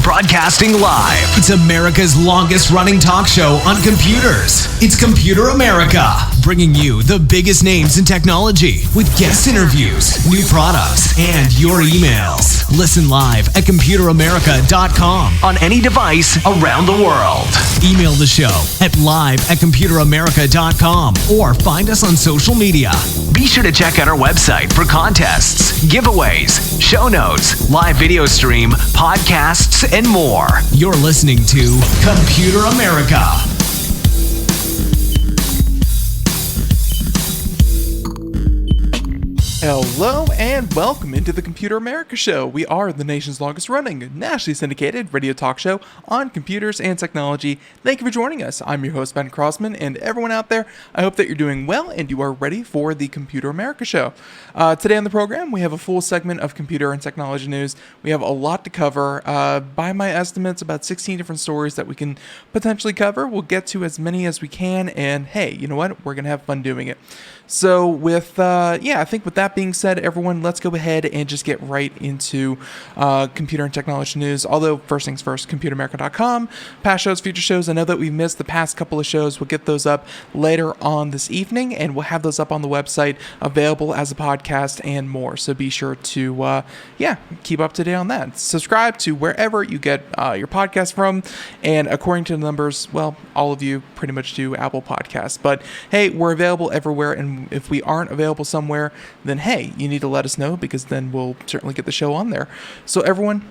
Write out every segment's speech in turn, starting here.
Broadcasting live. It's America's longest running talk show on computers. It's Computer America, bringing you the biggest names in technology with guest interviews, new products, and your emails. Listen live at computeramerica.com on any device around the world. Email the show at live@computeramerica.com or find us on social media. Be sure to check out our website for contests, giveaways, show notes, live video stream, podcasts, and more. You're listening to Computer America. Hello and welcome into the Computer America Show. We are the nation's longest running, nationally syndicated radio talk show on computers and technology. Thank you for joining us. I'm your host, Ben Crossman, and everyone out there, I hope that you're doing well and you are ready for the Computer America Show. Today on the program, we have a full segment of computer and technology news. We have a lot to cover. By my estimates, about 16 different stories that we can potentially cover. We'll get to as many as we can, and hey, you know what? We're going to have fun doing it. So with, I think with that being said, everyone, let's go ahead and just get right into computer and technology news. Although, first things first, computeramerica.com, past shows, future shows. I know that we missed the past couple of shows. We'll get those up later on this evening, and we'll have those up on the website, available as a podcast and more. So be sure to, keep up to date on that. Subscribe to wherever you get your podcast from, and according to the numbers, well, all of you pretty much do Apple Podcasts. But hey, we're available everywhere, and if we aren't available somewhere, then hey, you need to let us know, because then we'll certainly get the show on there. So everyone,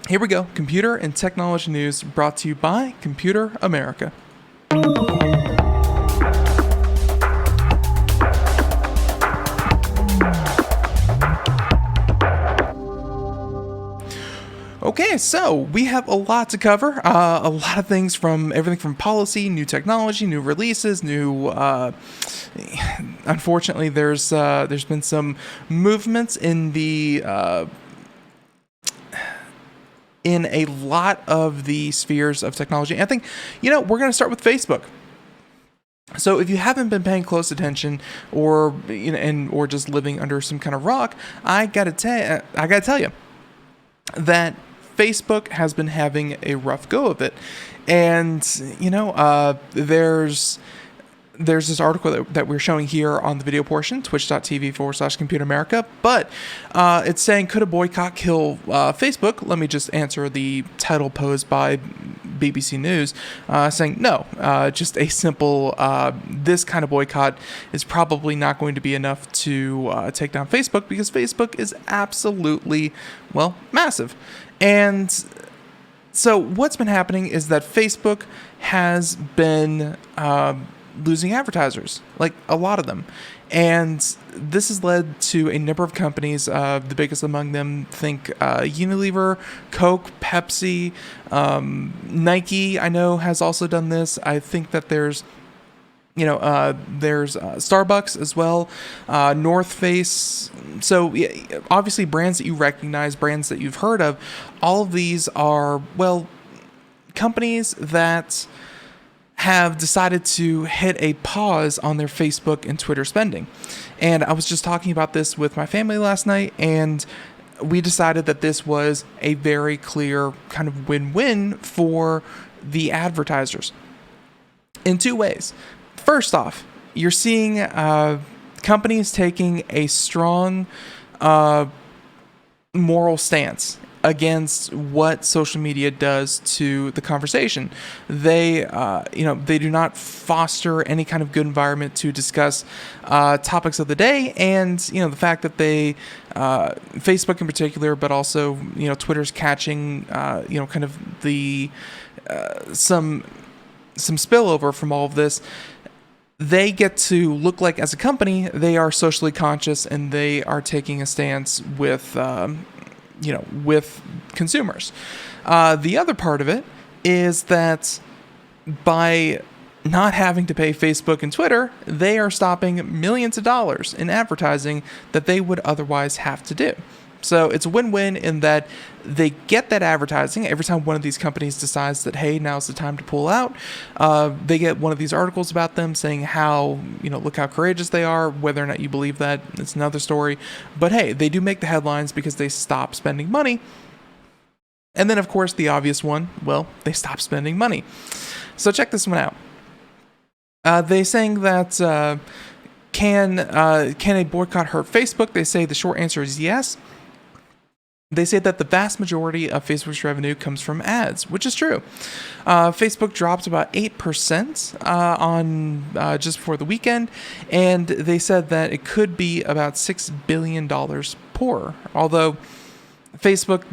here we go. Computer and technology news brought to you by Computer America. Okay, so we have a lot to cover. A lot of things, from everything from policy, new technology, new releases, unfortunately, there's been some movements in in a lot of the spheres of technology. I think, we're going to start with Facebook. So if you haven't been paying close attention, or or just living under some kind of rock, I gotta tell you that Facebook has been having a rough go of it. And, there's this article that we're showing here on the video portion, twitch.tv/Computer America. But it's saying, could a boycott kill Facebook? Let me just answer the title posed by BBC News, saying no. Just a simple, this kind of boycott is probably not going to be enough to take down Facebook, because Facebook is absolutely, massive. And so what's been happening is that Facebook has been losing advertisers, like a lot of them. And this has led to a number of companies, the biggest among them, think Unilever, Coke, Pepsi, Nike, I know, has also done this. I think that there's Starbucks as well, North Face. So obviously brands that you recognize, brands that you've heard of. All of these are, companies that have decided to hit a pause on their Facebook and Twitter spending. And I was just talking about this with my family last night, and we decided that this was a very clear kind of win-win for the advertisers in two ways. First off, you're seeing companies taking a strong moral stance against what social media does to the conversation. They do not foster any kind of good environment to discuss topics of the day, and the fact that they Facebook in particular, but also Twitter's catching kind of the some spillover from all of this. They get to look like, as a company, they are socially conscious and they are taking a stance with with consumers. The other part of it is that by not having to pay Facebook and Twitter, they are stopping millions of dollars in advertising that they would otherwise have to do. So it's a win-win in that they get that advertising every time one of these companies decides that, hey, now's the time to pull out. They get one of these articles about them saying how, look how courageous they are. Whether or not you believe that, it's another story. But hey, they do make the headlines because they stop spending money. And then, of course, the obvious one, well, they stop spending money. So check this one out. They saying that can a boycott hurt Facebook? They say the short answer is yes. They say that the vast majority of Facebook's revenue comes from ads, which is true. Facebook dropped about 8% on just before the weekend, and they said that it could be about $6 billion poorer. Although Facebook,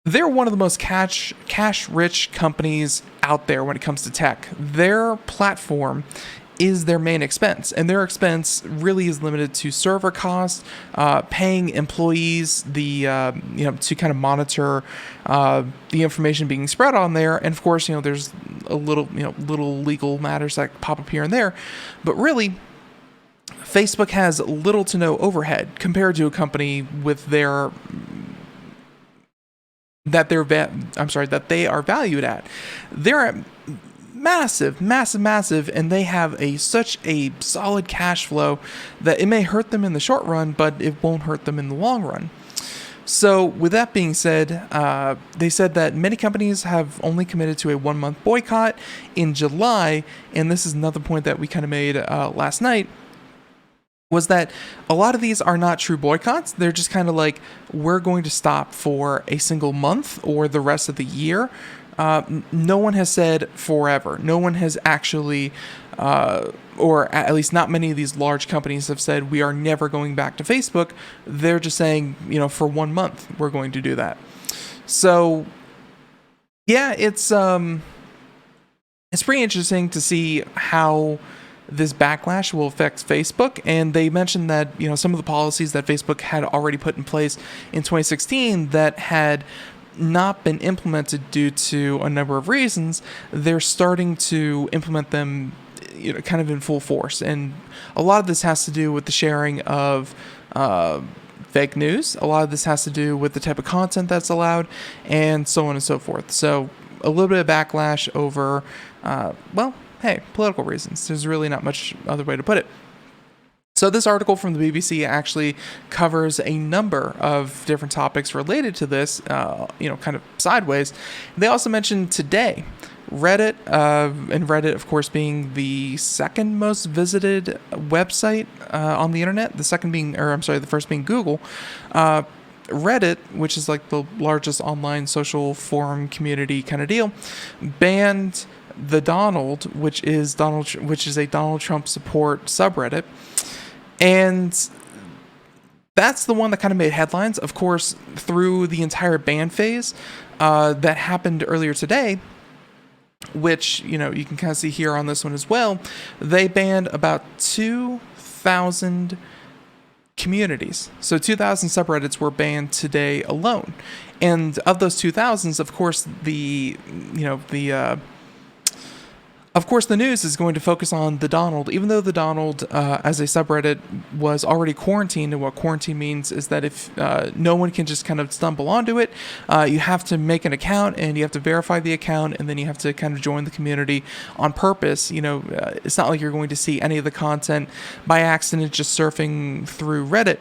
they're one of the most cash-rich companies out there when it comes to tech. Their platform is their main expense, and their expense really is limited to server costs, paying employees to kind of monitor the information being spread on there, and of course there's a little legal matters that pop up here and there, but really Facebook has little to no overhead compared to a company with that they are valued at. They're massive, and they have such a solid cash flow that it may hurt them in the short run, but it won't hurt them in the long run. So with that being said, they said that many companies have only committed to a 1-month boycott in July, and this is another point that we kind of made last night, was that a lot of these are not true boycotts. They're just kind of like, we're going to stop for a single month or the rest of the year. No one has said forever. No one has actually, or at least not many of these large companies have said, we are never going back to Facebook. They're just saying, for 1 month, we're going to do that. So, yeah, it's pretty interesting to see how this backlash will affect Facebook. And they mentioned that, some of the policies that Facebook had already put in place in 2016 that had not been implemented due to a number of reasons, they're starting to implement them kind of in full force. And a lot of this has to do with the sharing of fake news. A lot of this has to do with the type of content that's allowed, and so on and so forth. So a little bit of backlash over, political reasons. There's really not much other way to put it. So this article from the BBC actually covers a number of different topics related to this, kind of sideways. They also mentioned today Reddit, and Reddit, of course, being the second most visited website on the internet. The first being Google. Reddit, which is like the largest online social forum community kind of deal, banned the Donald, which is a Donald Trump support subreddit. And that's the one that kind of made headlines. Of course, through the entire ban phase that happened earlier today, which, you can kind of see here on this one as well, they banned about 2,000 communities. So 2,000 subreddits were banned today alone. And of those 2,000, of course, the news is going to focus on the Donald, even though the Donald, as a subreddit, was already quarantined. And what quarantine means is that if no one can just kind of stumble onto it, you have to make an account and you have to verify the account, and then you have to kind of join the community on purpose. It's not like you're going to see any of the content by accident just surfing through Reddit.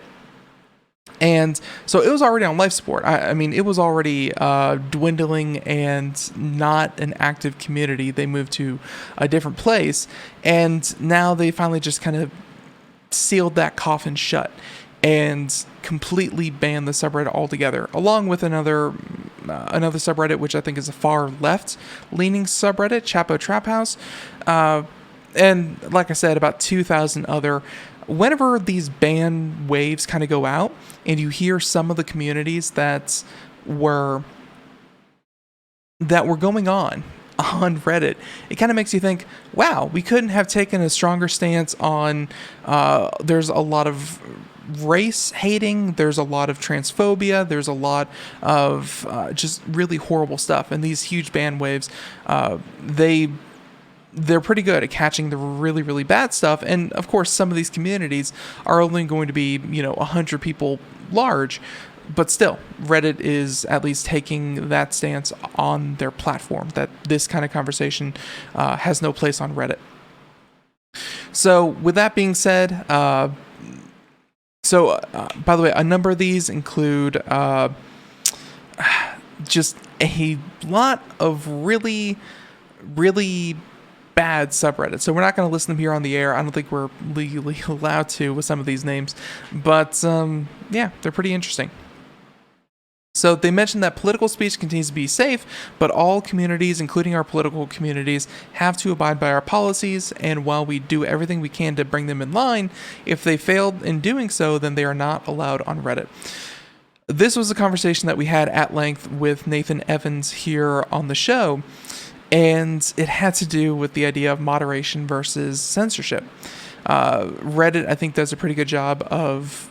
And so it was already on life support. I mean, it was already dwindling and not an active community. They moved to a different place, and now they finally just kind of sealed that coffin shut. and completely ban the subreddit altogether, along with another subreddit, which I think is a far left-leaning subreddit, ChapoTrapHouse, and like I said, about 2,000 other. Whenever these ban waves kind of go out, and you hear some of the communities that were going on Reddit, it kind of makes you think, wow, we couldn't have taken a stronger stance on, there's a lot of race hating, there's a lot of transphobia, there's a lot of just really horrible stuff. And these huge ban waves, they're pretty good at catching the really, really bad stuff. And of course, some of these communities are only going to be, 100 people large. But still, Reddit is at least taking that stance on their platform, that this kind of conversation has no place on Reddit. So with that being said, by the way, a number of these include just a lot of really, really bad subreddits. So we're not going to list them here on the air. I don't think we're legally allowed to with some of these names. But yeah, they're pretty interesting. So they mentioned that political speech continues to be safe, but all communities, including our political communities, have to abide by our policies, and while we do everything we can to bring them in line, if they failed in doing so, then they are not allowed on Reddit. This was a conversation that we had at length with Nathan Evans here on the show, and it had to do with the idea of moderation versus censorship. Reddit, I think, does a pretty good job of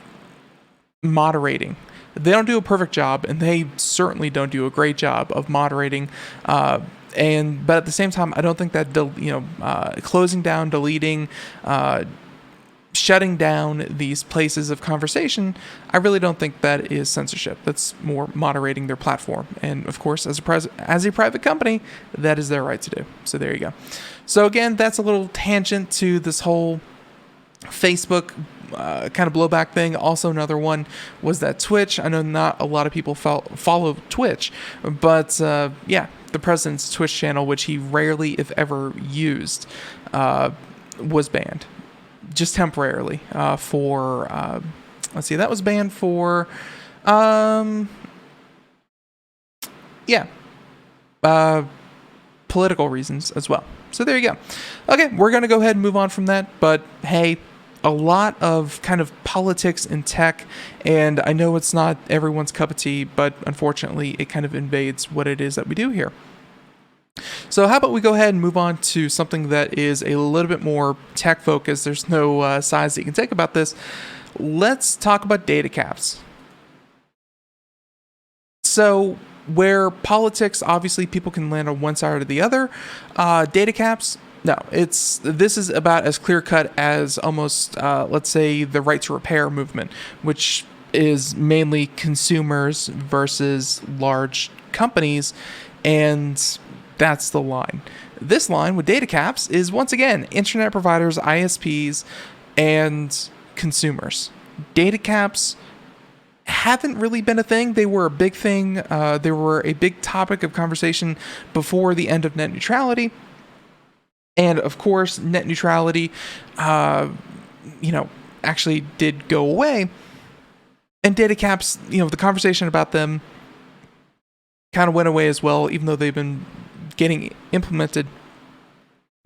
moderating. They don't do a perfect job, and they certainly don't do a great job of moderating. But at the same time, I don't think that closing down, deleting, shutting down these places of conversation, I really don't think that is censorship. That's more moderating their platform. And of course, as a private company, that is their right to do. So there you go. So again, that's a little tangent to this whole Facebook kind of blowback thing. Also, another one was that Twitch. I know not a lot of people follow Twitch, but yeah, the president's Twitch channel, which he rarely, if ever, used, was banned, just temporarily for. Let's see, that was banned for. Political reasons as well. So there you go. Okay, we're gonna go ahead and move on from that. But hey, a lot of kind of politics in tech, and I know it's not everyone's cup of tea, but unfortunately it kind of invades what it is that we do here. So how about we go ahead and move on to something that is a little bit more tech focused. There's no size that you can take about this. Let's talk about data caps. So where politics, obviously people can land on one side or the other, data caps, no, this is about as clear-cut as almost, let's say, the right to repair movement, which is mainly consumers versus large companies, and that's the line. This line with data caps is, once again, internet providers, ISPs, and consumers. Data caps haven't really been a thing. They were a big thing. They were a big topic of conversation before the end of net neutrality. And of course, net neutrality, actually did go away. And data caps, the conversation about them kind of went away as well, even though they've been getting implemented.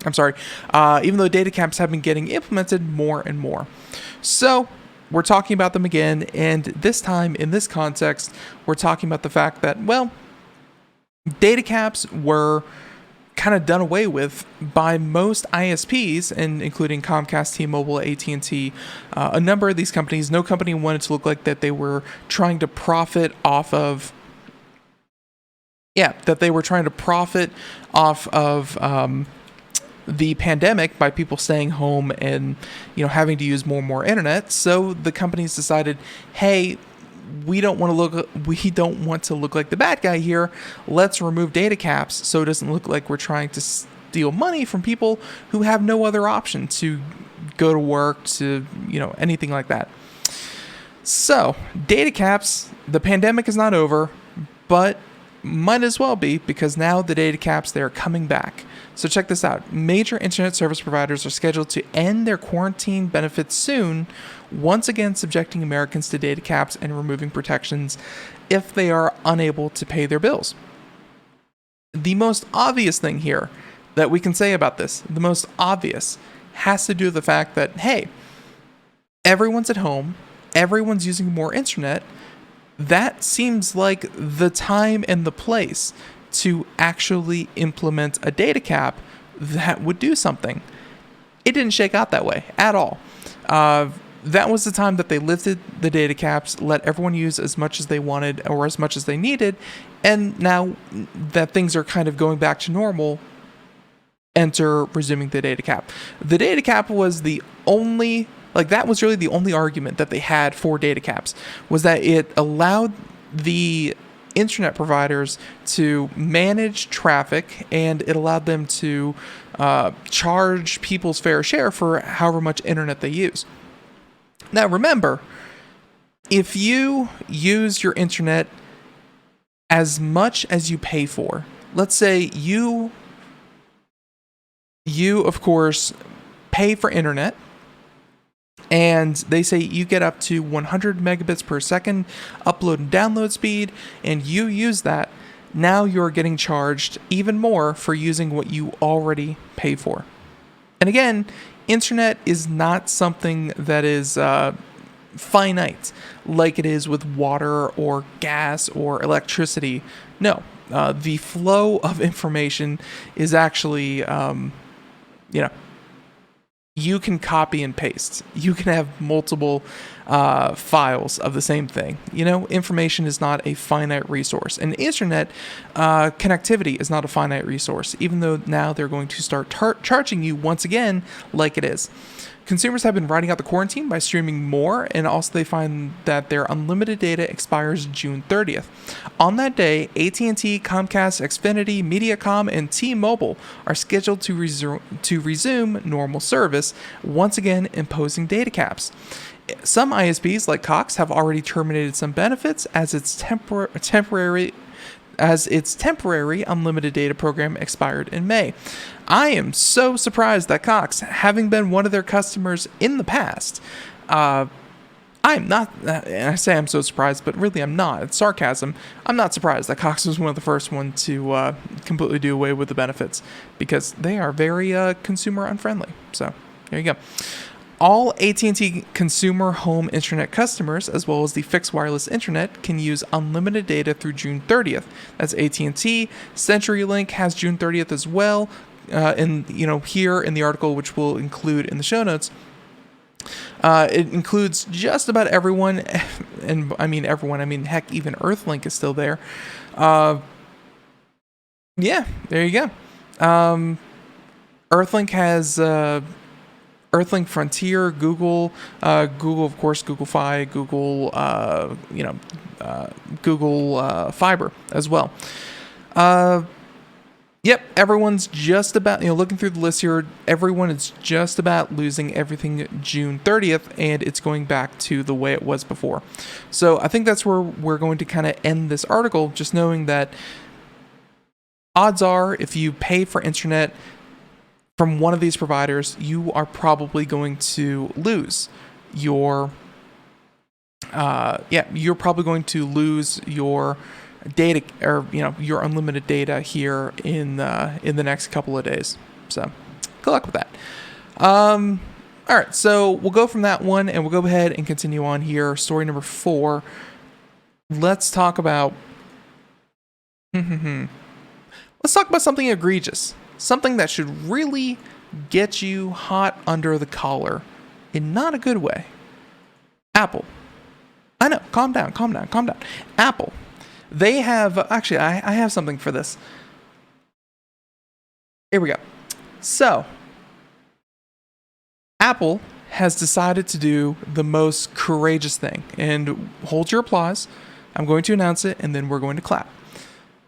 Even though data caps have been getting implemented more and more. So we're talking about them again. And this time, in this context, we're talking about the fact that, well, data caps were kind of done away with by most ISPs, and including Comcast, T-Mobile, AT&T, a number of these companies. No company wanted to look like that they were trying to profit off of the pandemic by people staying home and having to use more and more internet. So the companies decided, hey, we don't want to look like the bad guy here. Let's remove data caps so it doesn't look like we're trying to steal money from people who have no other option to go to work, to anything like that. So data caps, the pandemic is not over, but might as well be, because now the data caps, they're coming back. So check this out. Major internet service providers are scheduled to end their quarantine benefits soon, once again subjecting Americans to data caps and removing protections if they are unable to pay their bills. The most obvious thing here that we can say about this, the most obvious, has to do with the fact that, hey, everyone's at home, everyone's using more internet. That seems like the time and the place to actually implement a data cap that would do something. It didn't shake out that way at all. That was the time that they lifted the data caps, let everyone use as much as they wanted or as much as they needed, and now that things are kind of going back to normal, enter resuming the data cap. The data cap was the only, that was really the only argument that they had for data caps, was that it allowed the internet providers to manage traffic, and it allowed them to charge people's fair share for however much internet they use. Now remember, if you use your internet as much as you pay for, let's say you of course pay for internet, and they say you get up to 100 megabits per second upload and download speed, and you use that, now you're getting charged even more for using what you already pay for. And again, internet is not something that is finite like it is with water or gas or electricity. No, the flow of information is actually, you can copy and paste. You can have multiple files of the same thing. Information is not a finite resource. And internet connectivity is not a finite resource, even though now they're going to start charging you once again like it is. Consumers have been riding out the quarantine by streaming more, and also they find that their unlimited data expires June 30th. On that day, AT&T, Comcast, Xfinity, Mediacom, and T-Mobile are scheduled to resume normal service, once again imposing data caps. Some ISPs, like Cox, have already terminated some benefits as its temporary unlimited data program expired in May. I am so surprised that Cox, having been one of their customers in the past, I'm not, and I say I'm so surprised, but really I'm not. It's sarcasm. I'm not surprised that Cox was one of the first ones to completely do away with the benefits, because they are very consumer unfriendly. So there you go. All AT&T consumer home internet customers, as well as the fixed wireless internet, can use unlimited data through June 30th. That's AT&T. CenturyLink has June 30th as well. And here in the article, which we'll include in the show notes, it includes just about everyone, and I mean heck, even Earthlink is still there. Yeah, there you go. Earthlink has Earthlink Frontier, Google, of course, Google Fi, Google, Google Fiber as well. Yep, everyone's just about, looking through the list here, everyone is just about losing everything June 30th, and it's going back to the way it was before. So I think that's where we're going to kind of end this article, just knowing that odds are, if you pay for internet from one of these providers, you are probably going to lose your, you're probably going to lose your data, or your unlimited data here in the next couple of days. So good luck with that. All right, so we'll go from that one, and we'll go ahead and continue on here. Story number 4. Let's talk about something egregious, something that should really get you hot under the collar in not a good way. Apple. I know, calm down. Apple. They have, actually, I have something for this. Here we go. So, Apple has decided to do the most courageous thing. And hold your applause. I'm going to announce it, and then we're going to clap.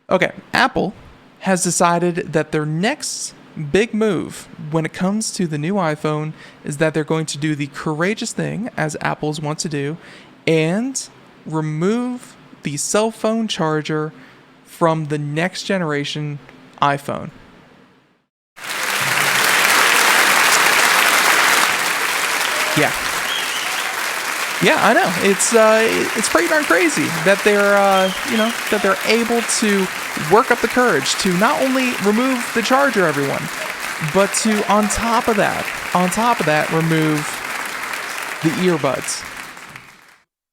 Okay, Apple has decided that their next big move when it comes to the new iPhone is that they're going to do the courageous thing, as Apple's want to do, and remove the cell phone charger from the next generation iPhone. Yeah. Yeah, I know. It's pretty darn crazy that they're able to work up the courage to not only remove the charger, everyone, but to on top of that, remove the earbuds.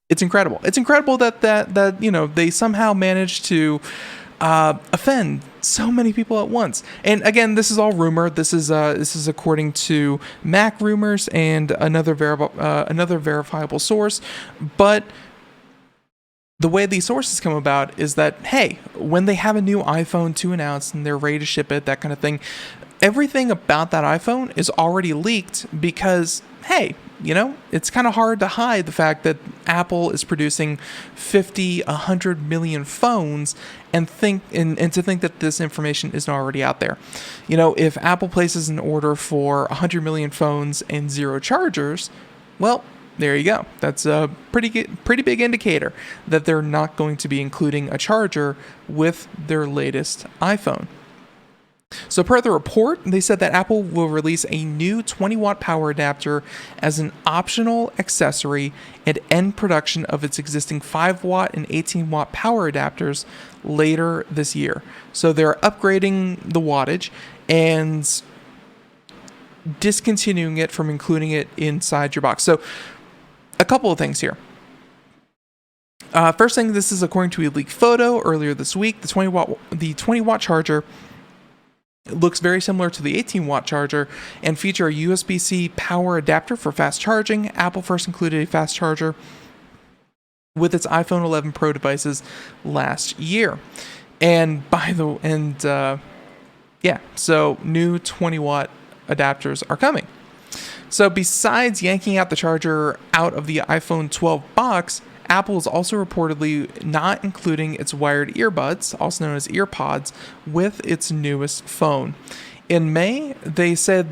It's incredible. It's incredible that they somehow managed to offend so many people at once. And again, this is all rumor. This is according to Mac Rumors and another verifiable source. But the way these sources come about is that, hey, when they have a new iPhone to announce and they're ready to ship it, that kind of thing, everything about that iPhone is already leaked because, hey, it's kind of hard to hide the fact that Apple is producing 100 million phones and to think that this information isn't already out there. If Apple places an order for 100 million phones and 0 chargers, well, there you go. That's a pretty big indicator that they're not going to be including a charger with their latest iPhone. So per the report, they said that Apple will release a new 20-watt power adapter as an optional accessory and end production of its existing 5-watt and 18-watt power adapters later this year. So they're upgrading the wattage and discontinuing it from including it inside your box. So a couple of things here. First thing, this is according to a leaked photo earlier this week. The 20-watt charger looks very similar to the 18-watt charger and feature a USB-C power adapter for fast charging. Apple first included a fast charger with its iPhone 11 Pro devices last year. So new 20-watt adapters are coming. So besides yanking out the charger out of the iPhone 12 box, Apple is also reportedly not including its wired earbuds, also known as EarPods, with its newest phone. In May, they said,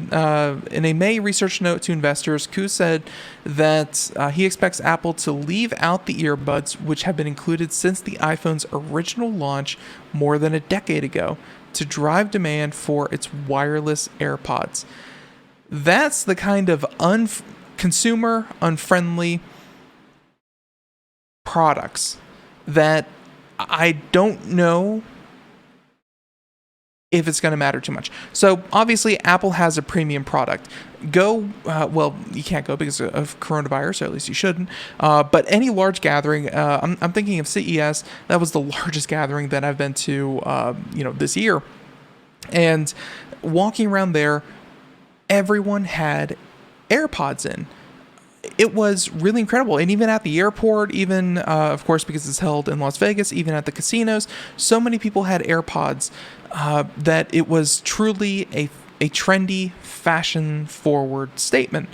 in a May research note to investors, Koo said that he expects Apple to leave out the earbuds, which have been included since the iPhone's original launch more than a decade ago, to drive demand for its wireless AirPods. That's the kind of consumer unfriendly products that I don't know if it's going to matter too much. So obviously Apple has a premium product. Well, you can't go because of coronavirus, or at least you shouldn't. But any large gathering, I'm thinking of CES. That was the largest gathering that I've been to, this year. And walking around there, everyone had AirPods in. It was really incredible. And even at the airport, of course, because it's held in Las Vegas, even at the casinos, so many people had AirPods that it was truly a trendy, fashion-forward statement.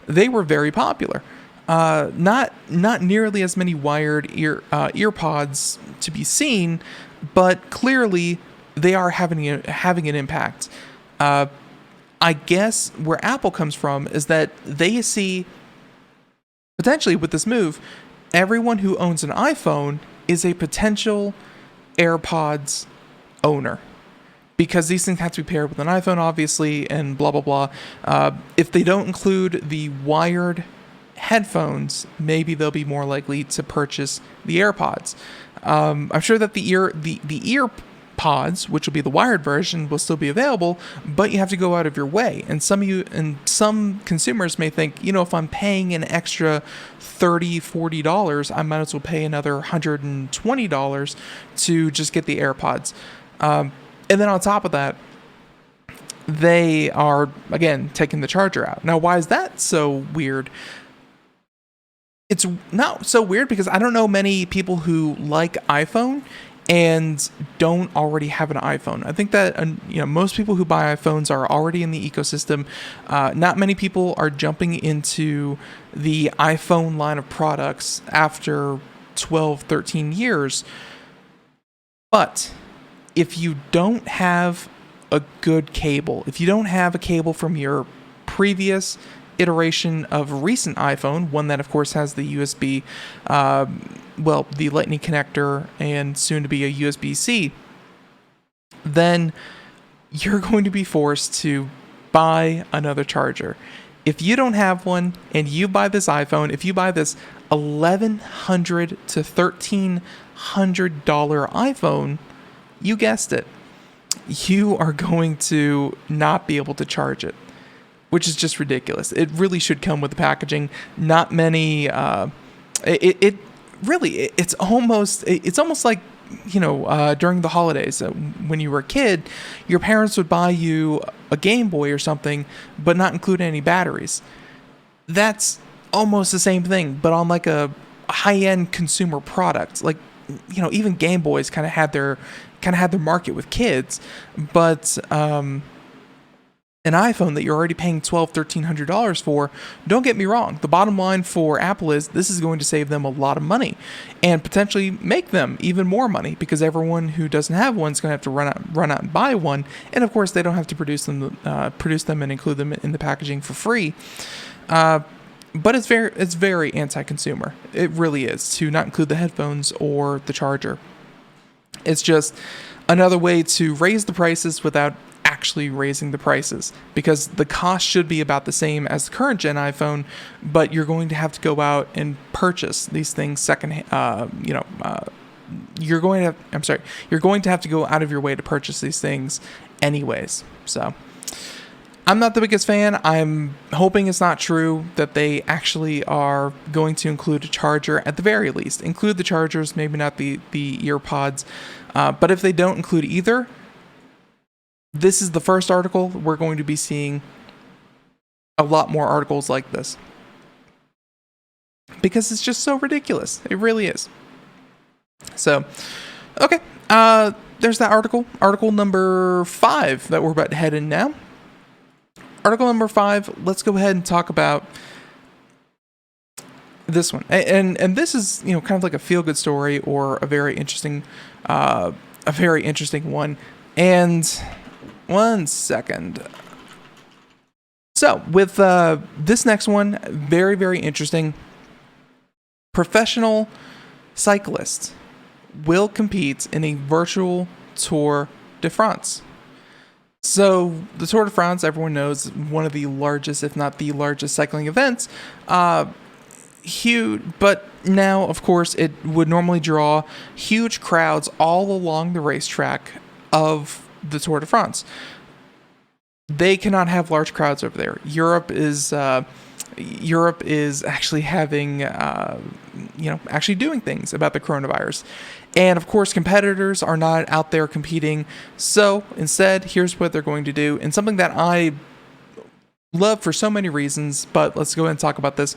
They were very popular. Not nearly as many wired earpods to be seen, but clearly they are having an impact. I guess where Apple comes from is that they see, potentially with this move, everyone who owns an iPhone is a potential AirPods owner. Because these things have to be paired with an iPhone, obviously, and blah, blah, blah. If they don't include the wired headphones, maybe they'll be more likely to purchase the AirPods. I'm sure that the EarPods, which will be the wired version, will still be available, but you have to go out of your way. And some consumers may think, if I'm paying an extra $30, $40, I might as well pay another $120 to just get the AirPods. And then on top of that, they are, again, taking the charger out. Now, why is that so weird? It's not so weird because I don't know many people who like iPhone and don't already have an iPhone. I think that most people who buy iPhones are already in the ecosystem. Not many people are jumping into the iPhone line of products after 12, 13 years. But if you don't have a good cable, if you don't have a cable from your previous iteration of recent iPhone, one that of course has the USB, the Lightning connector and soon to be a USB-C, then you're going to be forced to buy another charger. If you don't have one and you buy this iPhone, if you buy this $1,100 to $1,300 iPhone, you guessed it, you are going to not be able to charge it, which is just ridiculous. It really should come with the packaging. Not many. It's almost like, during the holidays, when you were a kid, your parents would buy you a Game Boy or something, but not include any batteries. That's almost the same thing, but on like a high-end consumer product. Like, even Game Boys kind of had their market with kids, but an iPhone that you're already paying $1,200-$1,300 for, don't get me wrong, the bottom line for Apple is this is going to save them a lot of money and potentially make them even more money, because everyone who doesn't have one is going to have to run out and buy one, and of course they don't have to produce them and include them in the packaging for free. But it's very anti-consumer. It really is, to not include the headphones or the charger. It's just another way to raise the prices without actually raising the prices, because the cost should be about the same as the current gen iPhone, but you're going to have to go out and purchase these things you're going to have to go out of your way to purchase these things anyways. So I'm not the biggest fan. I'm hoping it's not true, that they actually are going to include a charger at the very least. Include the chargers, maybe not the ear pods. But if they don't include either, this is the first article. We're going to be seeing a lot more articles like this, because it's just so ridiculous. It really is. So, okay. There's that article. Article number 5 that we're about to head in now. Article number 5, let's go ahead and talk about this one. And this is, kind of like a feel-good story, or a very interesting one. And one second. So, with this next one, very, very interesting. Professional cyclists will compete in a virtual Tour de France. So, the Tour de France, everyone knows, one of the largest, if not the largest, cycling events. Huge, but now, of course, it would normally draw huge crowds all along the racetrack of the Tour de France. They cannot have large crowds over there. Europe is actually having, actually doing things about the coronavirus. And of course, competitors are not out there competing. So instead, here's what they're going to do. And something that I love for so many reasons, but let's go ahead and talk about this.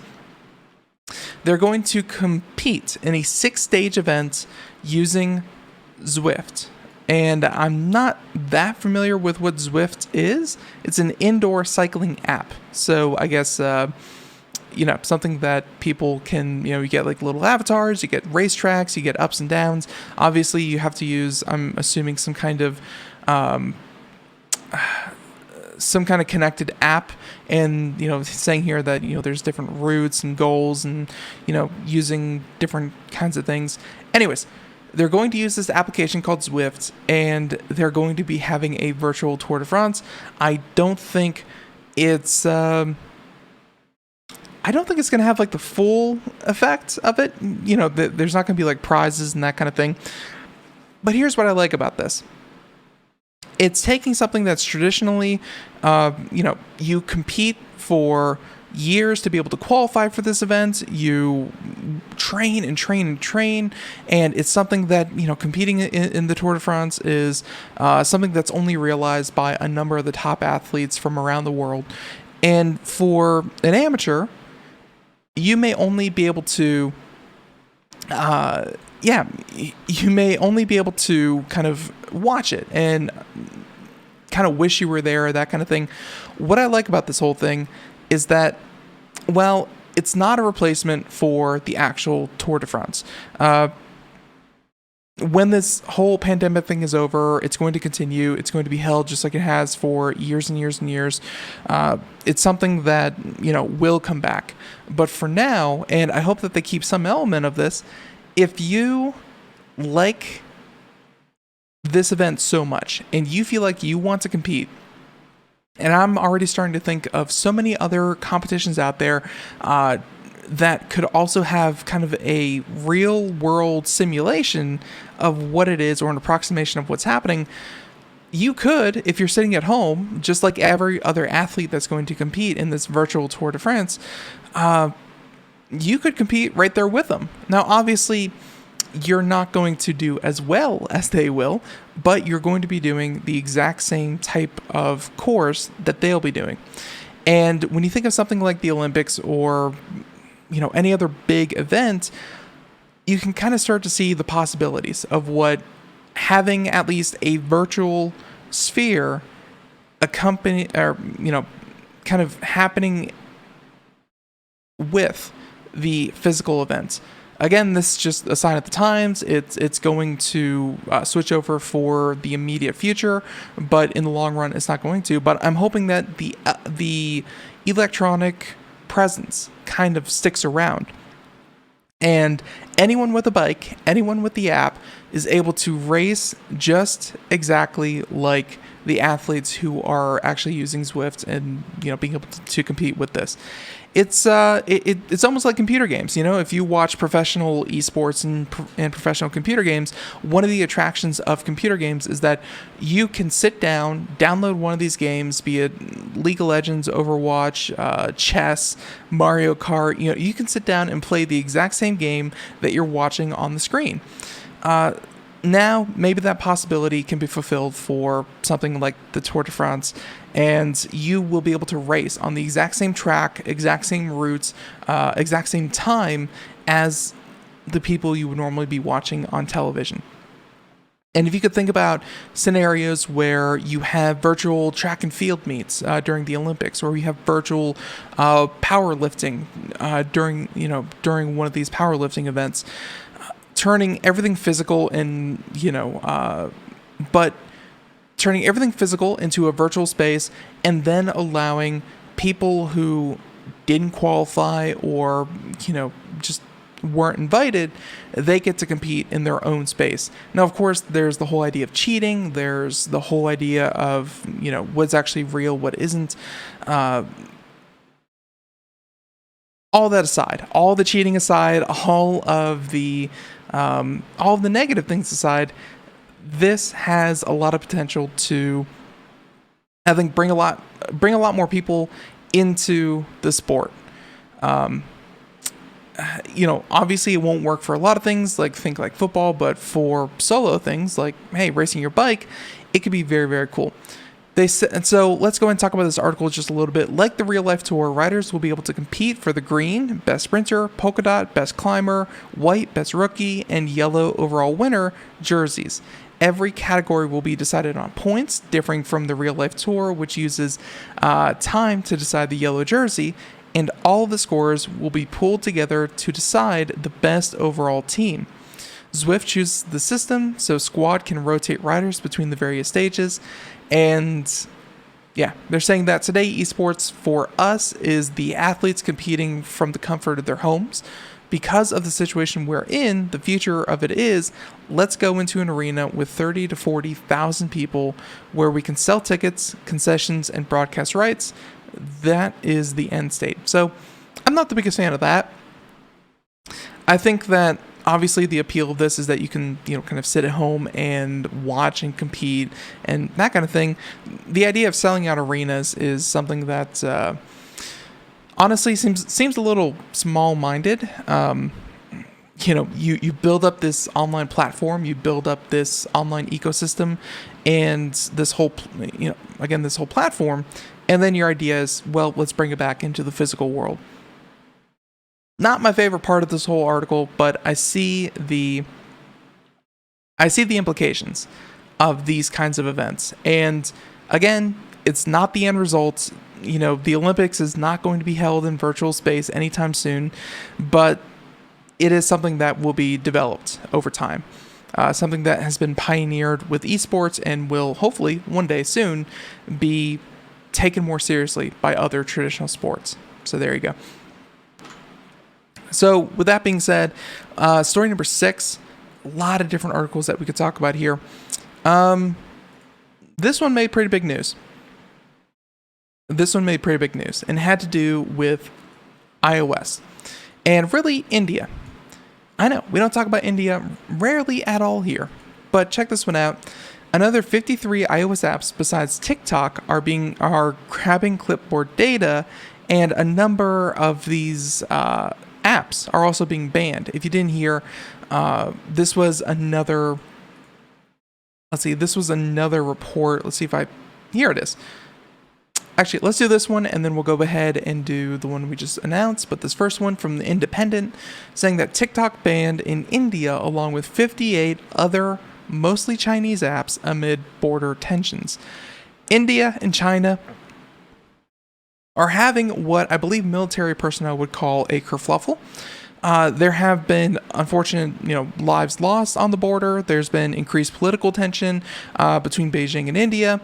They're going to compete in a 6-stage event using Zwift. And I'm not that familiar with what Zwift is. It's an indoor cycling app. So I guess, something that people can, you get like little avatars, you get racetracks, you get ups and downs. Obviously, you have to use, I'm assuming, some kind of connected app. And, saying here that, there's different routes and goals and, using different kinds of things. Anyways, they're going to use this application called Zwift, and they're going to be having a virtual Tour de France. I don't think it's going to have like the full effect of it. There's not going to be like prizes and that kind of thing. But here's what I like about this. It's taking something that's traditionally, you compete for years to be able to qualify for this event. You train, and it's something that, competing in the Tour de France is something that's only realized by a number of the top athletes from around the world. And for an amateur, you may only be able to kind of watch it and kind of wish you were there, that kind of thing. What I like about this whole thing is that, well, it's not a replacement for the actual Tour de France. When this whole pandemic thing is over, it's going to continue. It's going to be held just like it has for years and years and years. It's something that, will come back. But for now, and I hope that they keep some element of this, if you like this event so much and you feel like you want to compete, And I'm already starting to think of so many other competitions out there that could also have kind of a real world simulation of what it is, or an approximation of what's happening. You could, if you're sitting at home, just like every other athlete that's going to compete in this virtual Tour de France, you could compete right there with them. Now, obviously, you're not going to do as well as they will, but you're going to be doing the exact same type of course that they'll be doing. And when you think of something like the Olympics, or any other big event, you can kind of start to see the possibilities of what having at least a virtual sphere accompany, or kind of happening with the physical events. Again, this is just a sign of the times. It's going to switch over for the immediate future, but in the long run, it's not going to. But I'm hoping that the electronic presence kind of sticks around, and anyone with a bike, anyone with the app, is able to race just exactly like the athletes who are actually using Zwift and being able to compete with this. It's almost like computer games. If you watch professional esports and professional computer games, one of the attractions of computer games is that you can sit down, download one of these games, be it League of Legends, Overwatch, chess, Mario Kart. You can sit down and play the exact same game that you're watching on the screen. Now, maybe that possibility can be fulfilled for something like the Tour de France, and you will be able to race on the exact same track, exact same routes, exact same time as the people you would normally be watching on television. And if you could think about scenarios where you have virtual track and field meets during the Olympics, or you have virtual powerlifting during one of these powerlifting events, turning everything physical and but turning everything physical into a virtual space, and then allowing people who didn't qualify or just weren't invited, they get to compete in their own space. Now, of course, there's the whole idea of cheating. There's the whole idea of what's actually real, what isn't. All that aside, all the cheating aside, all of the negative things aside, this has a lot of potential to, I think, bring a lot more people into the sport. Obviously it won't work for a lot of things, like football, but for solo things like, hey, racing your bike, it could be very, very cool. And so let's go and talk about this article just a little bit. Like the real life tour, riders will be able to compete for the green, best sprinter, polka dot, best climber, white, best rookie, and yellow overall winner jerseys. Every category will be decided on points, differing from the real life tour, which uses time to decide the yellow jersey, and all of the scores will be pulled together to decide the best overall team. Zwift chooses the system so squad can rotate riders between the various stages. And yeah, they're saying that today esports for us is the athletes competing from the comfort of their homes. Because of the situation we're in, the future of it is, let's go into an arena with 30 to 40,000 people where we can sell tickets, concessions, and broadcast rights. That is the end state. So I'm not the biggest fan of that. I think that obviously the appeal of this is that you can, kind of sit at home and watch and compete and that kind of thing. The idea of selling out arenas is something that honestly seems a little small-minded. You build up this online platform, you build up this online ecosystem, and this whole platform, and then your idea is, well, let's bring it back into the physical world. Not my favorite part of this whole article, but I see the implications of these kinds of events. And again, it's not the end result. The Olympics is not going to be held in virtual space anytime soon, but it is something that will be developed over time. Something that has been pioneered with esports and will hopefully one day soon be taken more seriously by other traditional sports. So there you go. So with that being said, story number 6, a lot of different articles that we could talk about here. This one made pretty big news. this one made pretty big news and had to do with iOS and really India. I know we don't talk about India rarely at all here, but check this one out. Another 53 iOS apps besides TikTok are grabbing clipboard data, and a number of these apps are also being banned. If you didn't hear, this was another. This was another report. Here it is. Actually, let's do this one, and then we'll go ahead and do the one we just announced. But this first one from The Independent, saying that TikTok banned in India along with 58 other mostly Chinese apps amid border tensions. India and China are having what I believe military personnel would call a kerfluffle. There have been unfortunate, lives lost on the border. There's been increased political tension between Beijing and India.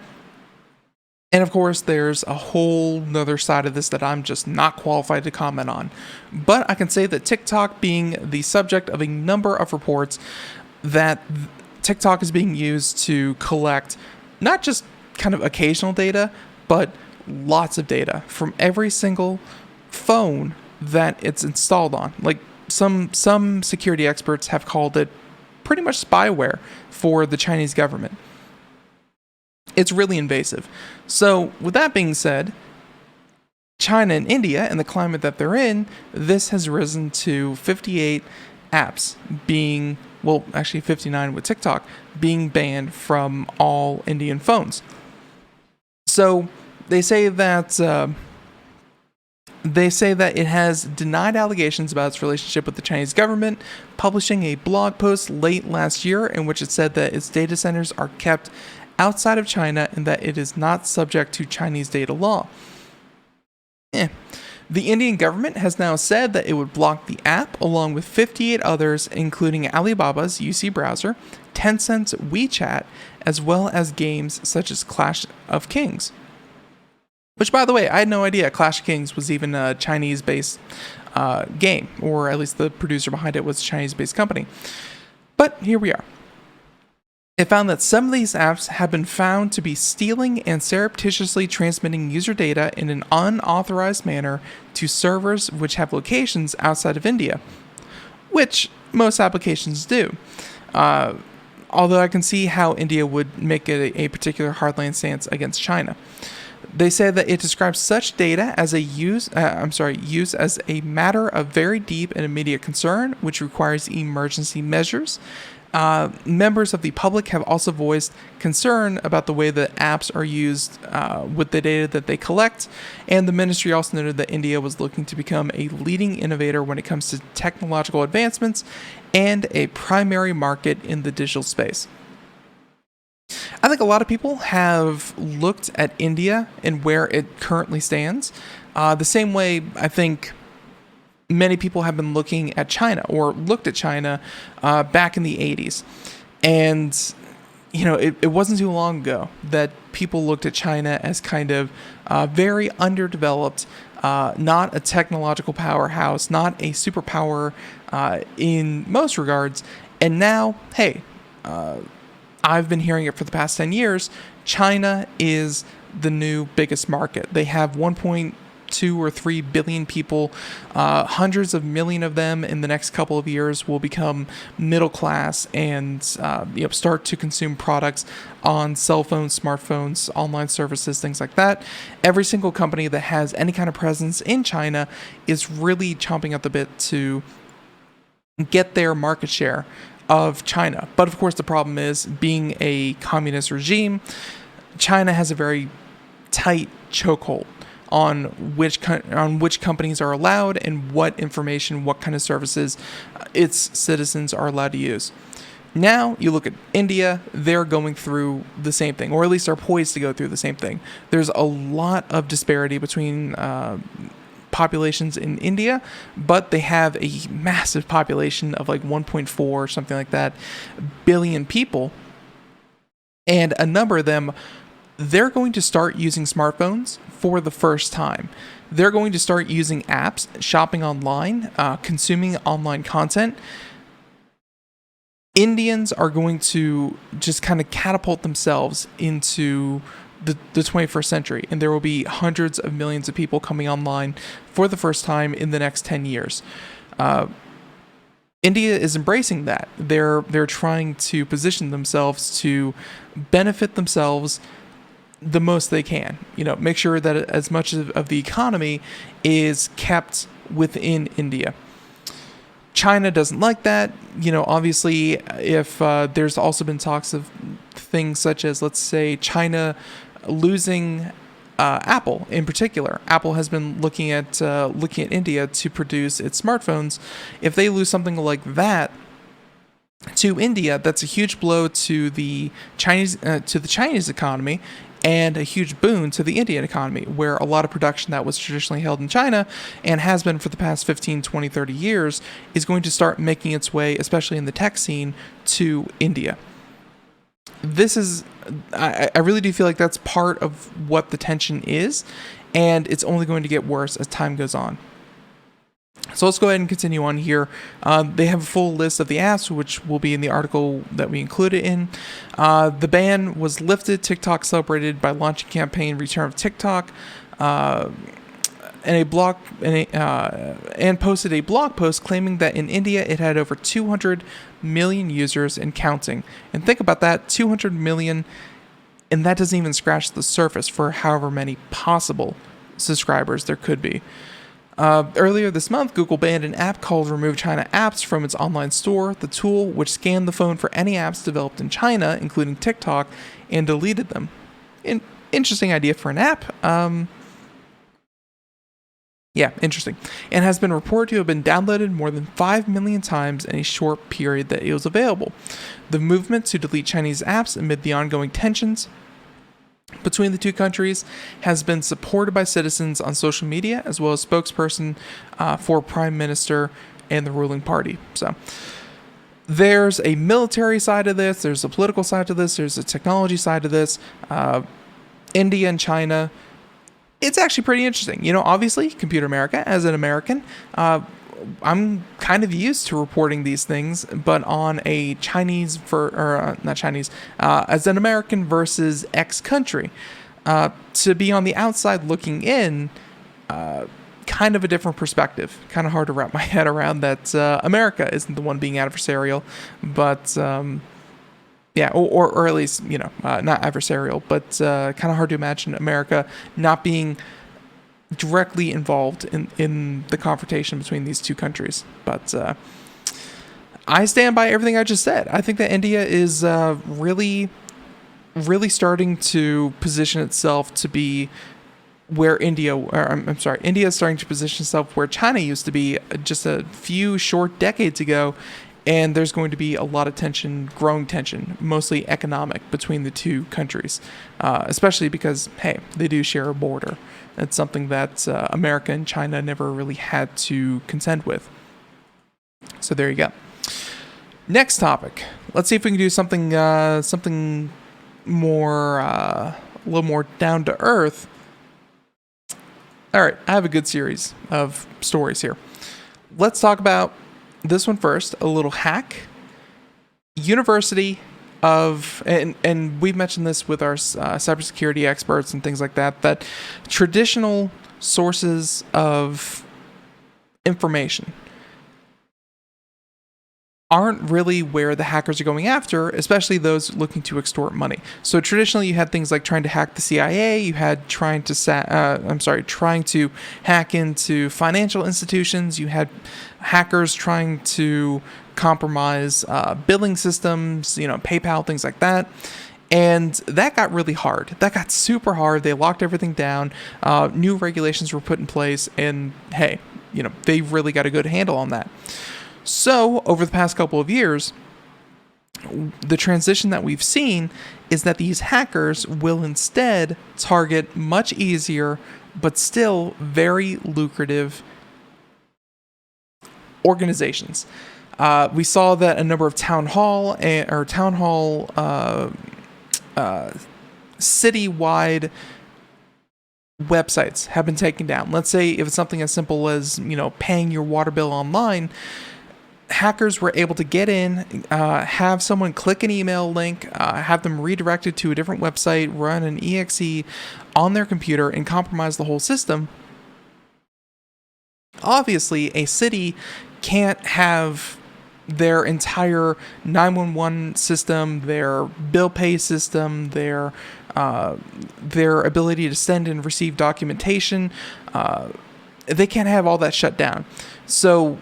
And of course, there's a whole nother side of this that I'm just not qualified to comment on. But I can say that TikTok being the subject of a number of reports that TikTok is being used to collect not just kind of occasional data, but lots of data from every single phone that it's installed on. Like some security experts have called it pretty much spyware for the Chinese government. It's really invasive. So with that being said, China and India and the climate that they're in, this has risen to 58 apps being, 59 with TikTok, being banned from all Indian phones. So they say that it has denied allegations about its relationship with the Chinese government, publishing a blog post late last year in which it said that its data centers are kept outside of China and that it is not subject to Chinese data law. The Indian government has now said that it would block the app along with 58 others, including Alibaba's UC browser, Tencent's WeChat, as well as games such as Clash of Kings. Which, by the way, I had no idea Clash of Kings was even a Chinese-based game, or at least the producer behind it was a Chinese-based company. But here we are. It found that some of these apps have been found to be stealing and surreptitiously transmitting user data in an unauthorized manner to servers which have locations outside of India, which most applications do. Although I can see how India would make it a particular hardline stance against China. They say that it describes such data as use as a matter of very deep and immediate concern, which requires emergency measures. Members of the public have also voiced concern about the way that apps are used with the data that they collect, and the ministry also noted that India was looking to become a leading innovator when it comes to technological advancements and a primary market in the digital space. I think a lot of people have looked at India and where it currently stands the same way I think many people have been looking at China or looked at China back in the 80s. And, it wasn't too long ago that people looked at China as kind of very underdeveloped, not a technological powerhouse, not a superpower in most regards. And now, hey, I've been hearing it for the past 10 years, China is the new biggest market. They have 1.2 or 3 billion people. Hundreds of million of them in the next couple of years will become middle class and start to consume products on cell phones, smartphones, online services, things like that. Every single company that has any kind of presence in China is really chomping at the bit to get their market share of China. But of course, the problem is, being a communist regime, China has a very tight chokehold on which companies are allowed and what information, what kind of services its citizens are allowed to use. Now, you look at India, they're going through the same thing, or at least are poised to go through the same thing. There's a lot of disparity between populations in India, but they have a massive population of like 1.4 or something like that billion people, and a number of them, they're going to start using smartphones for the first time. They're going to start using apps, shopping online, consuming online content. Indians are going to just kind of catapult themselves into the 21st century, and there will be hundreds of millions of people coming online for the first time in the next 10 years. India is embracing that. They're trying to position themselves to benefit themselves the most they can. Make sure that as much of the economy is kept within India. China doesn't like that. Obviously, if there's also been talks of things such as, let's say, China losing Apple in particular. Apple has been looking at India to produce its smartphones. If they lose something like that to India, that's a huge blow to the Chinese economy, and a huge boon to the Indian economy, where a lot of production that was traditionally held in China and has been for the past 15, 20, 30 years is going to start making its way, especially in the tech scene, to India. I really do feel like that's part of what the tension is, and it's only going to get worse as time goes on. So let's go ahead and continue on here. They have a full list of the apps, which will be in the article that we included in. The ban was lifted. TikTok celebrated by launching campaign Return of TikTok, and posted a blog post claiming that in India it had over 200 million users and counting. And think about that, 200 million, and that doesn't even scratch the surface for however many possible subscribers there could be. Earlier this month, Google banned an app called Remove China Apps from its online store. The tool, which scanned the phone for any apps developed in China, including TikTok, and deleted them. An interesting idea for an app. Interesting. And has been reported to have been downloaded more than 5 million times in a short period that it was available. The movement to delete Chinese apps amid the ongoing tensions between the two countries has been supported by citizens on social media, as well as spokesperson for Prime Minister and the ruling party. So there's a military side of this, there's a political side to this, there's a technology side to this. India and China, it's actually pretty interesting. Obviously, Computer America, as an American, I'm kind of used to reporting these things, but on a as an American versus X country, to be on the outside looking in, kind of a different perspective. Kind of hard to wrap my head around that America isn't the one being adversarial, but or at least, not adversarial, but kind of hard to imagine America not being directly involved in the confrontation between these two countries. But I stand by everything I just said. I think that India is really starting to position itself to be where India is starting to position itself where China used to be just a few short decades ago. And there's going to be a lot of growing tension, mostly economic, between the two countries, especially because, hey, they do share a border. It's something that America and China never really had to contend with. So there you go. Next topic. Let's see if we can do something more, a little more down to earth. All right, I have a good series of stories here. Let's talk about this one first, a little hack. University of, and we've mentioned this with our cybersecurity experts and things like that, that traditional sources of information aren't really where the hackers are going after, especially those looking to extort money. So traditionally, you had things like trying to hack the CIA. You had trying to hack into financial institutions. You had hackers trying to compromise billing systems, PayPal, things like that. And that got really hard. That got super hard. They locked everything down. New regulations were put in place, and hey, they really got a good handle on that. So, over the past couple of years, the transition that we've seen is that these hackers will instead target much easier, but still very lucrative organizations. We saw that a number of town hall citywide websites have been taken down. Let's say if it's something as simple as, paying your water bill online. hackers were able to get in, have someone click an email link, have them redirected to a different website, run an exe on their computer, and compromise the whole system. Obviously, a city can't have their entire 911 system, their bill pay system, their ability to send and receive documentation. They can't have all that shut down. So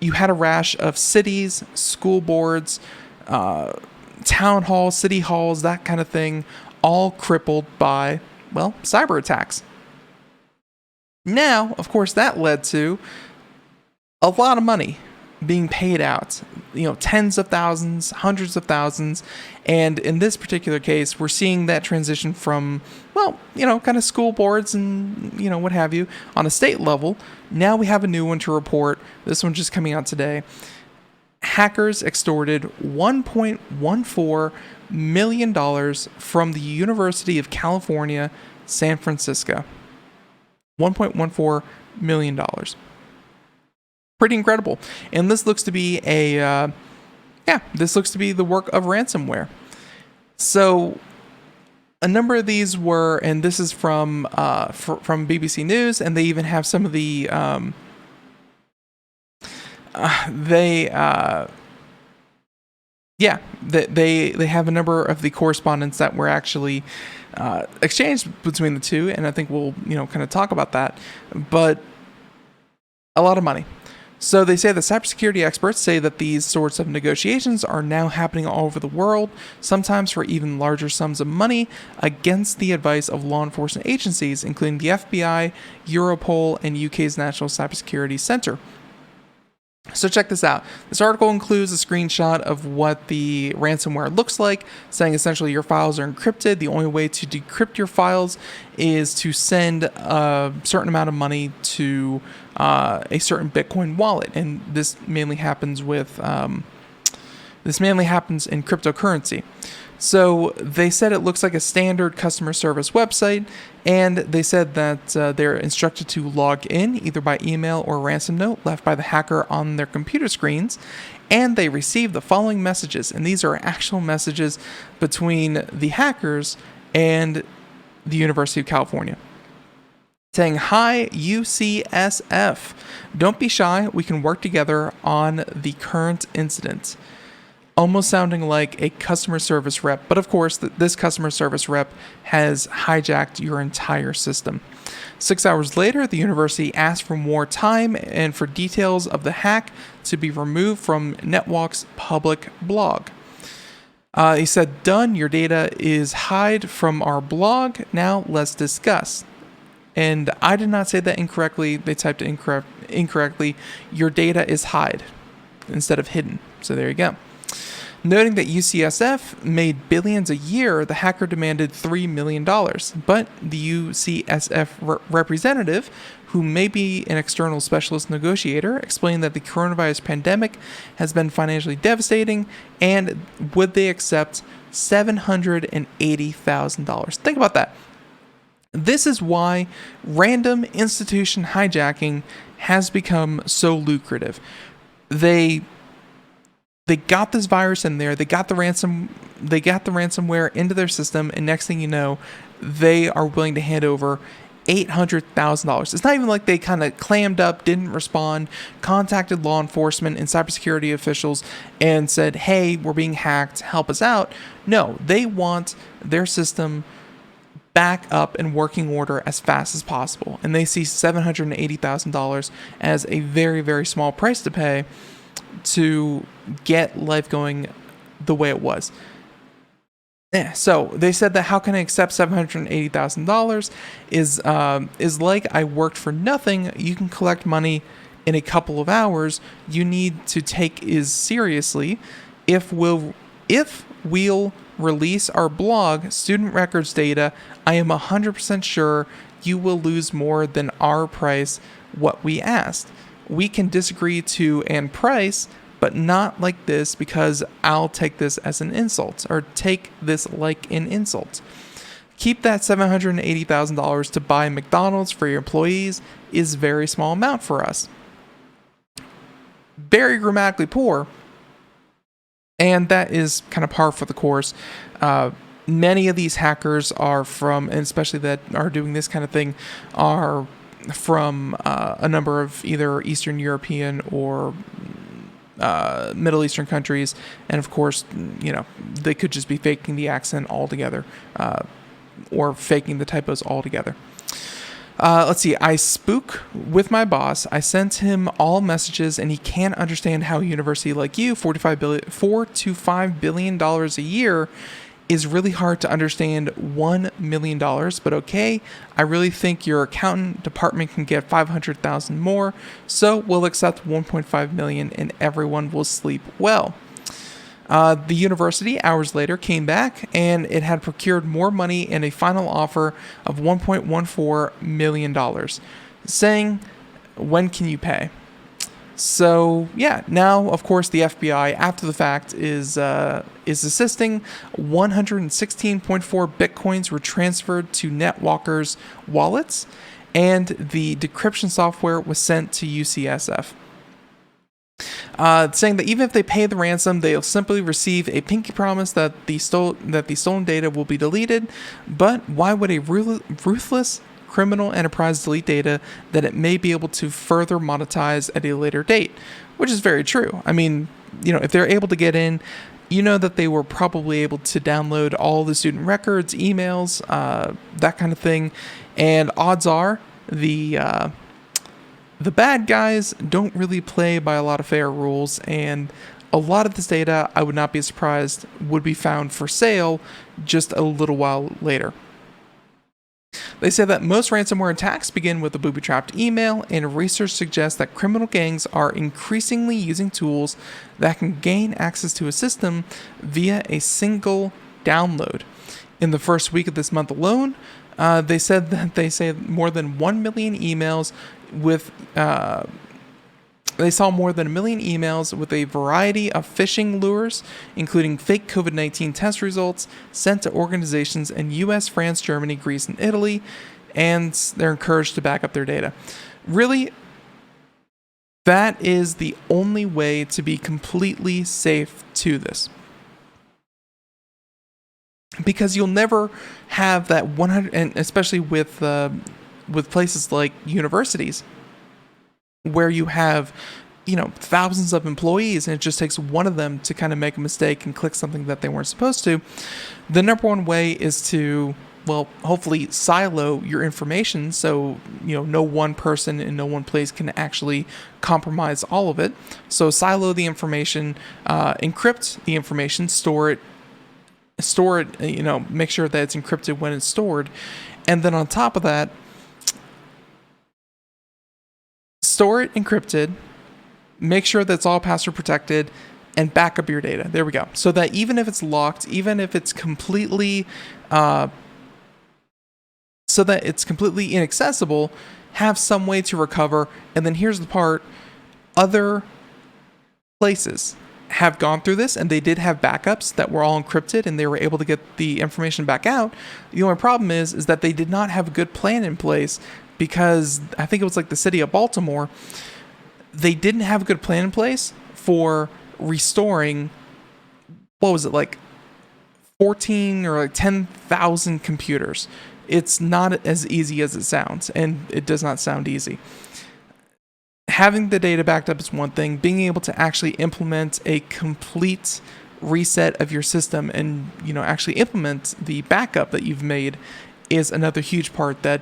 you had a rash of cities, school boards, town halls, city halls, that kind of thing, all crippled by, well, cyber attacks. Now, of course, that led to a lot of money being paid out, tens of thousands, hundreds of thousands. And in this particular case, we're seeing that transition from, kind of school boards and, what have you, on a state level. Now we have a new one to report. This one just coming out today. Hackers extorted $1.14 million from the University of California, San Francisco. $1.14 million. Pretty incredible. And this looks to be the work of ransomware. So a number of these were, and this is from BBC News, and they even have some of the they have a number of the correspondence that were actually exchanged between the two, and I think we'll kind of talk about that. But a lot of money. So they say that cybersecurity experts say that these sorts of negotiations are now happening all over the world, sometimes for even larger sums of money, against the advice of law enforcement agencies, including the FBI, Europol, and UK's National Cybersecurity Centre. So check this out. This article includes a screenshot of what the ransomware looks like, saying essentially your files are encrypted. The only way to decrypt your files is to send a certain amount of money to a certain Bitcoin wallet, and this mainly happens in cryptocurrency. So they said it looks like a standard customer service website, and they said that they're instructed to log in either by email or ransom note left by the hacker on their computer screens, and they receive the following messages, and these are actual messages between the hackers and the University of California. Saying, "Hi, UCSF. Don't be shy. We can work together on the current incident." Almost sounding like a customer service rep, but of course, this customer service rep has hijacked your entire system. 6 hours later, the university asked for more time and for details of the hack to be removed from NetWalk's public blog. He said, "Done. Your data is hide from our blog. Now let's discuss." And I did not say that incorrectly. They typed it incorrectly. Your data is hide instead of hidden. So there you go. Noting that UCSF made billions a year, the hacker demanded $3 million. But the UCSF representative, who may be an external specialist negotiator, explained that the coronavirus pandemic has been financially devastating, and would they accept $780,000? Think about that. This is why random institution hijacking has become so lucrative. They got this virus in there. They got the ransomware into their system, and next thing you know, they are willing to hand over $800,000. It's not even like they kind of clammed up, didn't respond, contacted law enforcement and cybersecurity officials and said, "Hey, we're being hacked. Help us out." No, they want their system back up in working order as fast as possible, and they see $780,000 as a very, very small price to pay to get life going the way it was. So they said that how can I accept $780,000 is like I worked for nothing. You can collect money in a couple of hours. You need to take is seriously. If we'll release our blog student records data, I am 100% sure you will lose more than our price what we asked. We can disagree to an price, but not like this, because I'll take this as an insult, or take this like an insult. Keep that $780,000 to buy McDonald's for your employees is a very small amount for us. very grammatically poor. And that is kind of par for the course. Many of these hackers are from, and especially that are doing this kind of thing, are from a number of either Eastern European or Middle Eastern countries. And of course, they could just be faking the accent altogether, or faking the typos altogether. Let's see. I spook with my boss. I sent him all messages, and he can't understand how a university like you, $4 to $5 billion a year, is really hard to understand $1 million. But okay, I really think your accountant department can get $500,000 more, so we'll accept $1.5 million, and everyone will sleep well. The university, hours later, came back, and it had procured more money in a final offer of $1.14 million, saying, when can you pay? So, yeah, now, of course, the FBI, after the fact, is assisting. 116.4 Bitcoins were transferred to NetWalker's wallets, and the decryption software was sent to UCSF. Saying that even if they pay the ransom, they'll simply receive a pinky promise that the stolen data will be deleted. But why would a ruthless criminal enterprise delete data that it may be able to further monetize at a later date? Which is very true. I mean, if they're able to get in, that they were probably able to download all the student records, emails, that kind of thing. And odds are the bad guys don't really play by a lot of fair rules, and a lot of this data, I would not be surprised, would be found for sale just a little while later. They say that most ransomware attacks begin with a booby-trapped email, and research suggests that criminal gangs are increasingly using tools that can gain access to a system via a single download. In the first week of this month alone, they say more than 1 million emails they saw more than 1 million emails with a variety of phishing lures, including fake COVID-19 test results sent to organizations in US, France, Germany, Greece, and Italy, and they're encouraged to back up their data. Really, that is the only way to be completely safe to this. Because you'll never have that 100, and especially with places like universities, where you have, thousands of employees, and it just takes one of them to kind of make a mistake and click something that they weren't supposed to. The number one way is to, hopefully silo your information so, no one person in no one place can actually compromise all of it. So silo the information, encrypt the information, store it, make sure that it's encrypted when it's stored. And then on top of that, store it encrypted, make sure that's all password protected, and back up your data. There we go. So that even if it's locked, even if it's completely, inaccessible, have some way to recover. And then here's the part, other places have gone through this, and they did have backups that were all encrypted, and they were able to get the information back out. The only problem is that they did not have a good plan in place, because I think it was like the city of Baltimore, they didn't have a good plan in place for restoring, 14 or 10,000 computers. It's not as easy as it sounds, and it does not sound easy. Having the data backed up is one thing. Being able to actually implement a complete reset of your system and, actually implement the backup that you've made is another huge part that,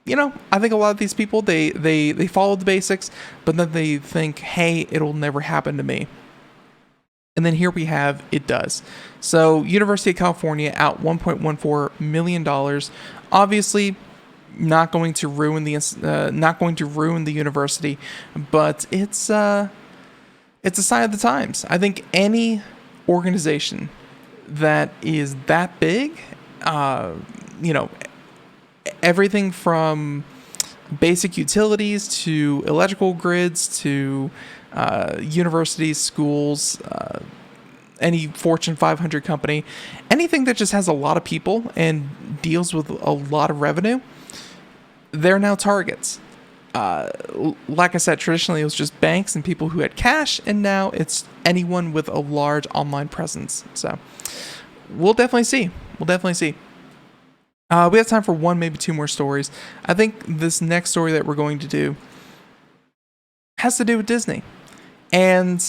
I think a lot of these people, they follow the basics, but then they think, hey, it'll never happen to me. And then here we have, it does. So University of California out $1.14 million. Obviously, not going to ruin the university, but it's a sign of the times. I think any organization that is that big, everything from basic utilities to electrical grids to universities, schools, any Fortune 500 company, anything that just has a lot of people and deals with a lot of revenue, they're now targets. like I said, traditionally it was just banks and people who had cash, and now it's anyone with a large online presence. So we'll definitely see. We have time for one, maybe two more stories. I think this next story that we're going to do has to do with Disney. And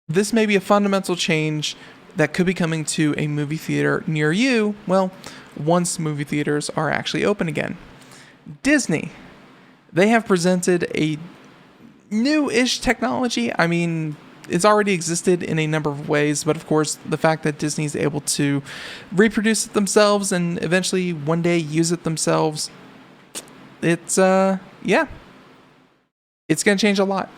this may be a fundamental change that could be coming to a movie theater near you, well, once movie theaters are actually open again. Disney, they have presented a new-ish technology. I mean, it's already existed in a number of ways, but of course, the fact that Disney is able to reproduce it themselves and eventually one day use it themselves, it's going to change a lot.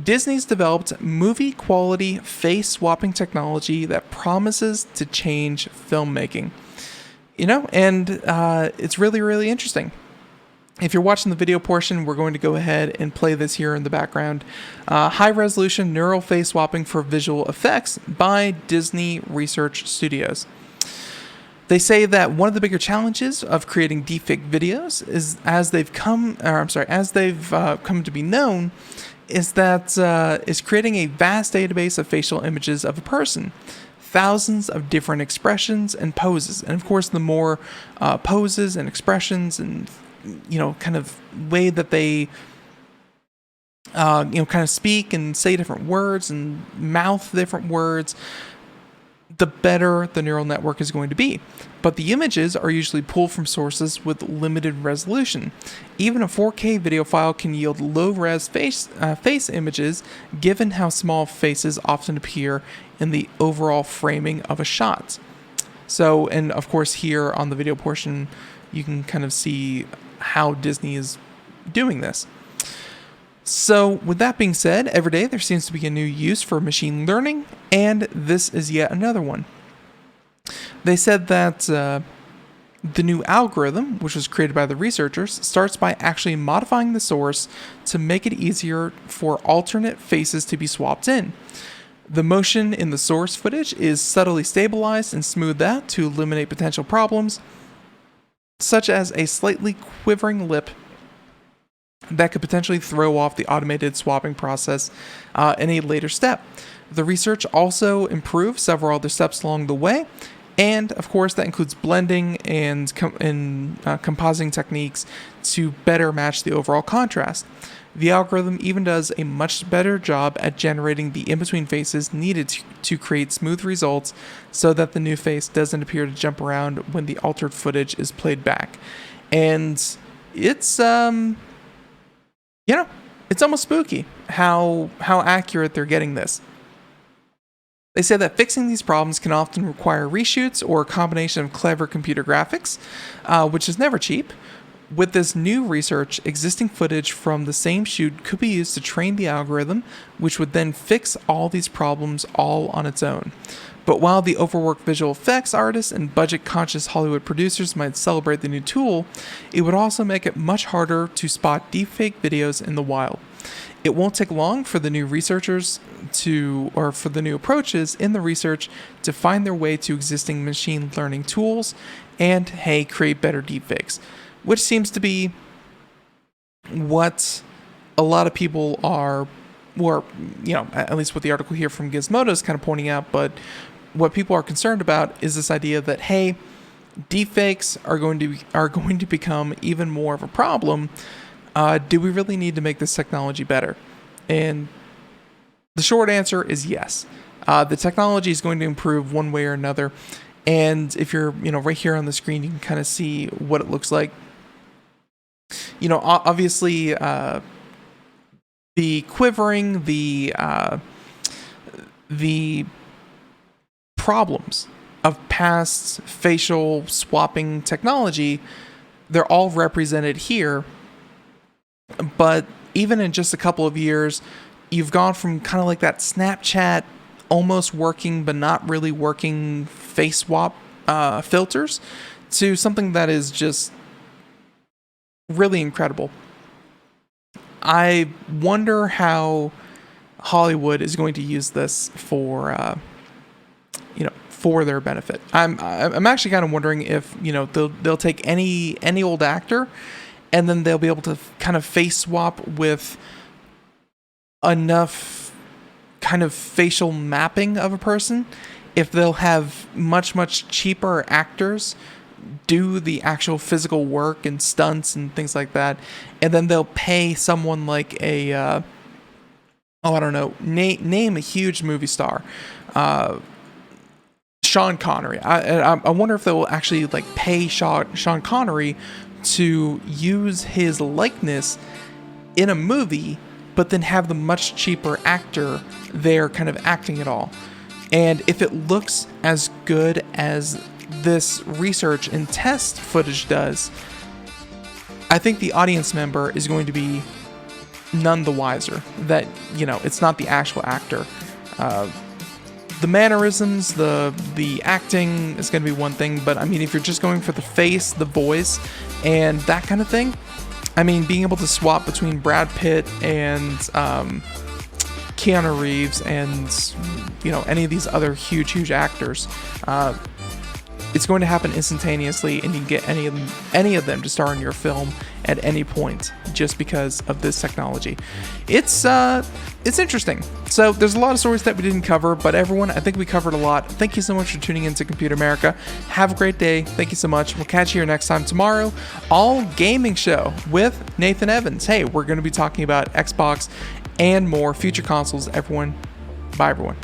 Disney's developed movie-quality face-swapping technology that promises to change filmmaking. And it's really, really interesting. If you're watching the video portion, we're going to go ahead and play this here in the background. High-resolution neural face swapping for visual effects by Disney Research Studios. They say that one of the bigger challenges of creating deepfake videos is, as they've come to be known, is creating a vast database of facial images of a person. Thousands of different expressions and poses. And of course, the more poses and expressions and kind of way that they, kind of speak and say different words and mouth different words, the better the neural network is going to be. But the images are usually pulled from sources with limited resolution. Even a 4K video file can yield low-res face images, given how small faces often appear in the overall framing of a shot. So, and of course here on the video portion, you can kind of see how Disney is doing this. So with that being said, every day there seems to be a new use for machine learning, and this is yet another one. They said that the new algorithm, which was created by the researchers, starts by actually modifying the source to make it easier for alternate faces to be swapped in. The motion in the source footage is subtly stabilized and smoothed out to eliminate potential problems, such as a slightly quivering lip that could potentially throw off the automated swapping process in a later step. The research also improved several other steps along the way, and of course that includes blending and compositing techniques to better match the overall contrast. The algorithm even does a much better job at generating the in-between faces needed to create smooth results so that the new face doesn't appear to jump around when the altered footage is played back. And it's it's almost spooky how accurate they're getting this. They say that fixing these problems can often require reshoots or a combination of clever computer graphics, which is never cheap. With this new research, existing footage from the same shoot could be used to train the algorithm, which would then fix all these problems all on its own. But while the overworked visual effects artists and budget-conscious Hollywood producers might celebrate the new tool, it would also make it much harder to spot deepfake videos in the wild. It won't take long for the new researchers for the new approaches in the research to find their way to existing machine learning tools and, create better deepfakes. Which seems to be what a lot of people are, or, at least what the article here from Gizmodo is kind of pointing out, but what people are concerned about is this idea that, deepfakes are going to become even more of a problem. Do we really need to make this technology better? And the short answer is yes. The technology is going to improve one way or another. And if you're, right here on the screen, you can kind of see what it looks like. Obviously, the quivering, the problems of past facial swapping technology, they're all represented here. But even in just a couple of years, you've gone from kind of like that Snapchat almost working but not really working face swap filters to something that is just really incredible. I wonder how Hollywood is going to use this for their benefit. I'm actually kind of wondering if they'll take any old actor and then they'll be able to kind of face swap with enough kind of facial mapping of a person. If they'll have much cheaper actors do the actual physical work and stunts and things like that, and then they'll pay someone like a I don't know, name a huge movie star, Sean Connery. I wonder if they'll actually like pay Sean Connery to use his likeness in a movie, but then have the much cheaper actor there kind of acting it all. And if it looks as good as this research and test footage does, I think the audience member is going to be none the wiser that, it's not the actual actor. The mannerisms, the acting is going to be one thing, but I mean, if you're just going for the face, the voice, and that kind of thing, I mean, being able to swap between Brad Pitt and Keanu Reeves and any of these other huge actors, it's going to happen instantaneously, and you can get any of them to star in your film at any point just because of this technology. It's interesting. So there's a lot of stories that we didn't cover, but everyone, I think we covered a lot. Thank you so much for tuning in to Computer America. Have a great day. Thank you so much. We'll catch you here next time tomorrow. All gaming show with Nathan Evans. Hey, we're going to be talking about Xbox and more future consoles. Everyone, bye everyone.